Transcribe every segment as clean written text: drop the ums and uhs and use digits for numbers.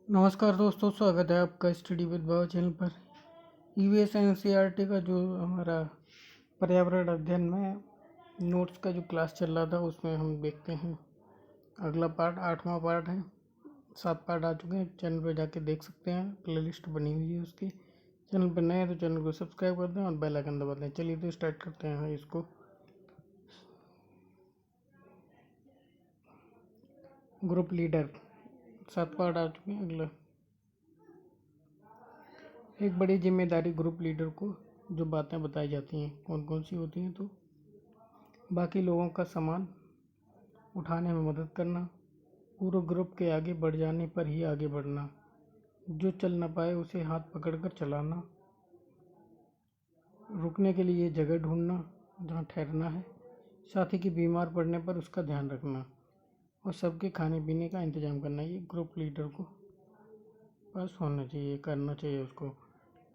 नमस्कार दोस्तों, स्वागत है आपका स्टडी विद बाबा चैनल पर। ईवीएस एनसीईआरटी का जो हमारा पर्यावरण अध्ययन में नोट्स का जो क्लास चल रहा था उसमें हम देखते हैं अगला पार्ट 8वां पार्ट है। 7 पार्ट आ चुके हैं, चैनल पर जाके देख सकते हैं, प्लेलिस्ट बनी हुई है उसकी। चैनल पर नए हैं तो चैनल को सब्सक्राइब कर दें और बेल आइकन दबा दें। चलिए तो स्टार्ट करते हैं इसको। ग्रुप लीडर 7 पार्ट आ चुके हैं। अगला एक बड़ी जिम्मेदारी ग्रुप लीडर को जो बातें बताई जाती हैं कौन कौन सी होती हैं, तो बाकी लोगों का सामान उठाने में मदद करना, पूरे ग्रुप के आगे बढ़ जाने पर ही आगे बढ़ना, जो चल ना पाए उसे हाथ पकड़कर चलाना, रुकने के लिए जगह ढूंढना जहाँ ठहरना है, साथी की बीमार पड़ने पर उसका ध्यान रखना और सबके खाने पीने का इंतजाम करना। ये ग्रुप लीडर को पास होना चाहिए, करना चाहिए उसको।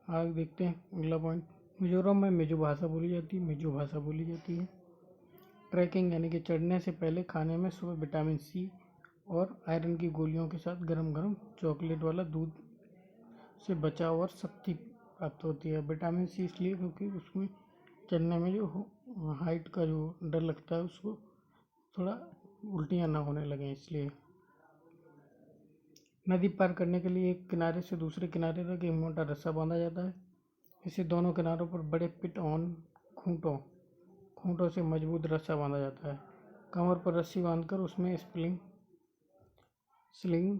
आगे देखते हैं अगला पॉइंट। मिजोरम में मिजो भाषा बोली जाती है। ट्रैकिंग यानी कि चढ़ने से पहले खाने में सुबह विटामिन सी और आयरन की गोलियों के साथ गरम गरम चॉकलेट वाला दूध से बचाव और शक्ति प्राप्त होती है। विटामिन सी इसलिए क्योंकि उसमें चढ़ने में जो हाइट का जो डर लगता है उसको थोड़ा उल्टियाँ ना होने लगें, इसलिए। नदी पार करने के लिए एक किनारे से दूसरे किनारे तक एक मोटा रस्सा बांधा जाता है। इसे दोनों किनारों पर बड़े पिट ऑन खूंटों से मजबूत रस्सा बांधा जाता है। कमर पर रस्सी बांधकर उसमें स्लिंग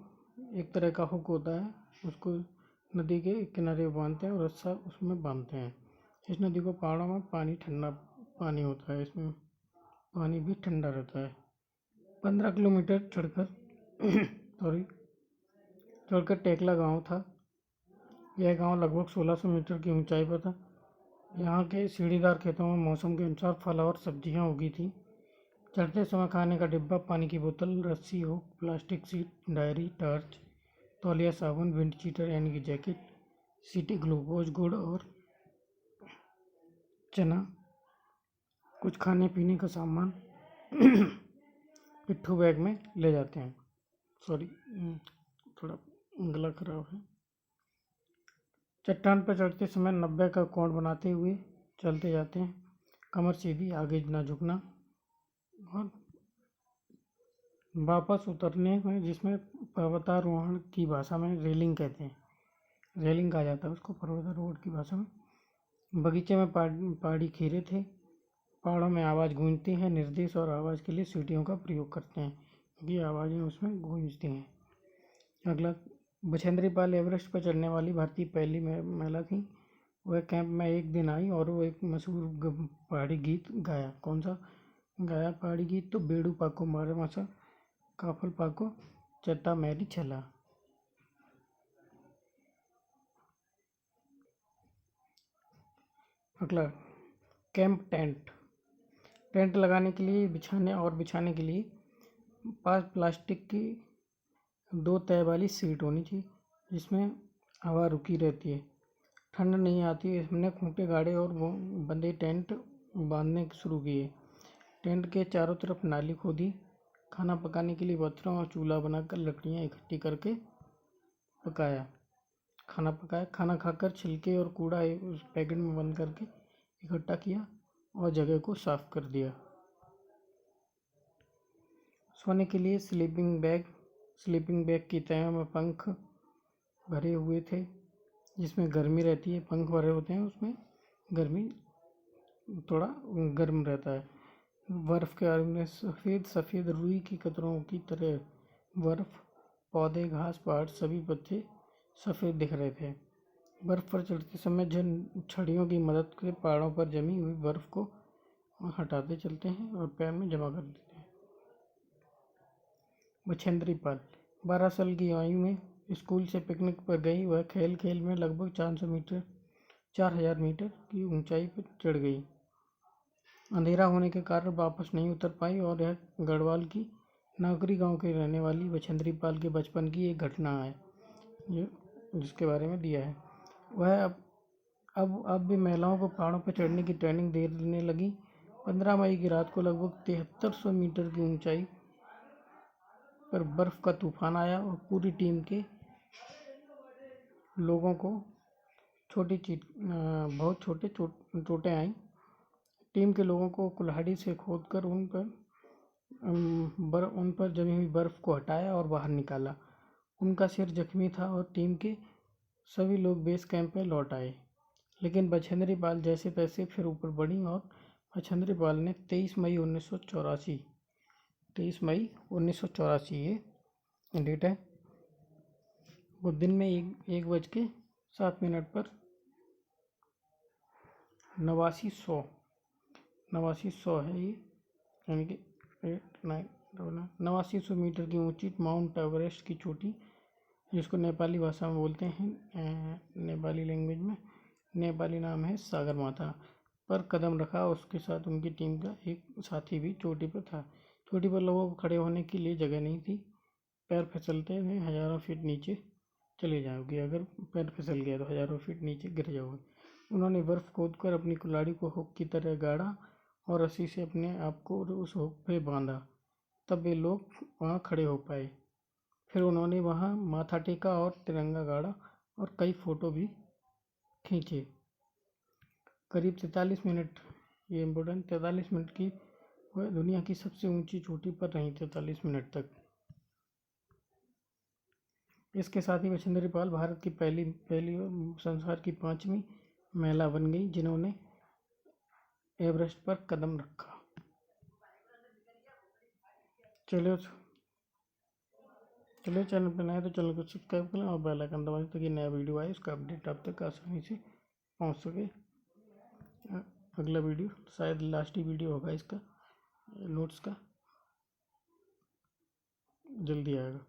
एक तरह का हुक होता है, उसको नदी के किनारे बांधते हैं और रस्सा उसमें बांधते हैं। इस नदी को पहाड़ों में ठंडा पानी होता है, इसमें पानी भी ठंडा रहता है। 15 किलोमीटर चढ़कर टेकला गांव था। यह गांव लगभग 1600 मीटर की ऊंचाई पर था। यहाँ के सीढ़ीदार खेतों में मौसम के अनुसार फल और सब्जियां उगी थी। चढ़ते समय खाने का डिब्बा, पानी की बोतल, रस्सी हो, प्लास्टिक सीट, डायरी, टॉर्च, तौलिया, साबुन, विंड चीटर यानी कि जैकेट, सिटी ग्लूकोज, गुड़ और चना, कुछ खाने पीने का सामान पिट्ठू बैग में ले जाते हैं। सॉरी, थोड़ा गला खराब है। चट्टान पर चढ़ते समय 90 का कोण बनाते हुए चलते जाते हैं। कमर सीधी, आगे ना झुकना। और वापस उतरने में, जिसमें पर्वतारोहण की भाषा में रेलिंग कहते हैं, रेलिंग कहा जाता है उसको पर्वतारोहण की भाषा में। बगीचे में पहाड़ी खीरे थे। पहाड़ों में आवाज़ गूंजती है। निर्देश और आवाज़ के लिए सीटियों का प्रयोग करते हैं क्योंकि आवाज़ें उसमें गूंजती हैं। अगला, बछेंद्री पाल एवरेस्ट पर चढ़ने वाली भारतीय पहली महिला थी। वह कैंप में एक दिन आई और वो एक मशहूर पहाड़ी गीत गाया। कौन सा गाया पहाड़ी गीत? तो बेड़ू पाको मारे मासा, काफल पाको चट्टा मैरी छला। अगला, कैंप टेंट लगाने के लिए बिछाने के लिए पास प्लास्टिक की 2 तह वाली सीट होनी चाहिए जिसमें हवा रुकी रहती है, ठंड नहीं आती। हमने खूंटे गाड़े और बंदे टेंट बांधने शुरू किए। टेंट के चारों तरफ नाली खोदी। खाना पकाने के लिए बर्तनों और चूल्हा बनाकर लकड़ियाँ इकट्ठी करके खाना पकाया। खाना खाकर छिलके और कूड़ा उस पैकेट में बंद करके इकट्ठा किया और जगह को साफ कर दिया। सोने के लिए स्लीपिंग बैग की तह में पंख भरे हुए थे जिसमें गर्मी रहती है। पंख भरे होते हैं, उसमें गर्मी थोड़ा गर्म रहता है। बर्फ़ के आगे में सफ़ेद रुई की कतरों की तरह बर्फ़, पौधे, घास, पहाड़, सभी पत्ते सफ़ेद दिख रहे थे। बर्फ़ पर चढ़ते समय छड़ियों की मदद से पहाड़ों पर जमी हुई बर्फ़ को हटाते चलते हैं और पैर में जमा कर देते हैं। बछेंद्री पाल 12 साल की आयु में स्कूल से पिकनिक पर गई। वह खेल में लगभग 4000 मीटर की ऊंचाई पर चढ़ गई। अंधेरा होने के कारण वापस नहीं उतर पाई और यह गढ़वाल की नागरी गांव के रहने वाली बछेंद्री पाल के बचपन की एक घटना है जिसके बारे में दिया है। वह अब भी महिलाओं को पहाड़ों पर चढ़ने की ट्रेनिंग देने लगी। 15 मई की रात को लगभग 7300 मीटर की ऊंचाई पर बर्फ का तूफान आया और पूरी टीम के लोगों को बहुत छोटे चोटें आईं। टीम के लोगों को कुल्हाड़ी से खोदकर उन पर जमी हुई बर्फ को हटाया और बाहर निकाला। उनका सिर जख्मी था और टीम के सभी लोग बेस कैंप में लौट आए। लेकिन बछेंद्री पाल जैसे तैसे फिर ऊपर बढ़ी और बछेंद्री पाल ने 23 मई 1984 ये डेट है, वो दिन में 1:07 पर 8900 है ये, यानी कि 8900 मीटर की ऊंची माउंट एवरेस्ट की चोटी, जिसको नेपाली भाषा में बोलते हैं, नेपाली लैंग्वेज में नेपाली नाम है सागरमाथा, पर कदम रखा। उसके साथ उनकी टीम का एक साथी भी चोटी पर था। चोटी पर लोगों को खड़े होने के लिए जगह नहीं थी। पैर फिसलते हुए हज़ारों फीट नीचे चले जाओगे, अगर पैर फिसल गया तो हज़ारों फीट नीचे गिर जाओगे। उन्होंने बर्फ़ खोदकर अपनी कुल्हाड़ी को हुक की तरह गाड़ा और रस्सी से अपने आप को उस हुक पे बांधा, तब वे लोग वहाँ खड़े हो पाए। फिर उन्होंने वहाँ माथा टेका और तिरंगा गाड़ा और कई फ़ोटो भी खींचे। करीब 43 मिनट, ये इम्पोर्टेंट, 43 मिनट की वह दुनिया की सबसे ऊंची चोटी पर रहीं 43 मिनट तक। इसके साथ ही बछेंद्री पाल भारत की पहली और संसार की 5वीं महिला बन गई जिन्होंने एवरेस्ट पर कदम रखा। चलो चैनल पर नए तो चैनल को सब्सक्राइब करें और बेल आइकन दबाएं ताकि नया वीडियो आए उसका अपडेट आप तक आसानी से पहुंच सके। अगला वीडियो शायद लास्ट ही वीडियो होगा इसका, नोट्स का, जल्दी आएगा।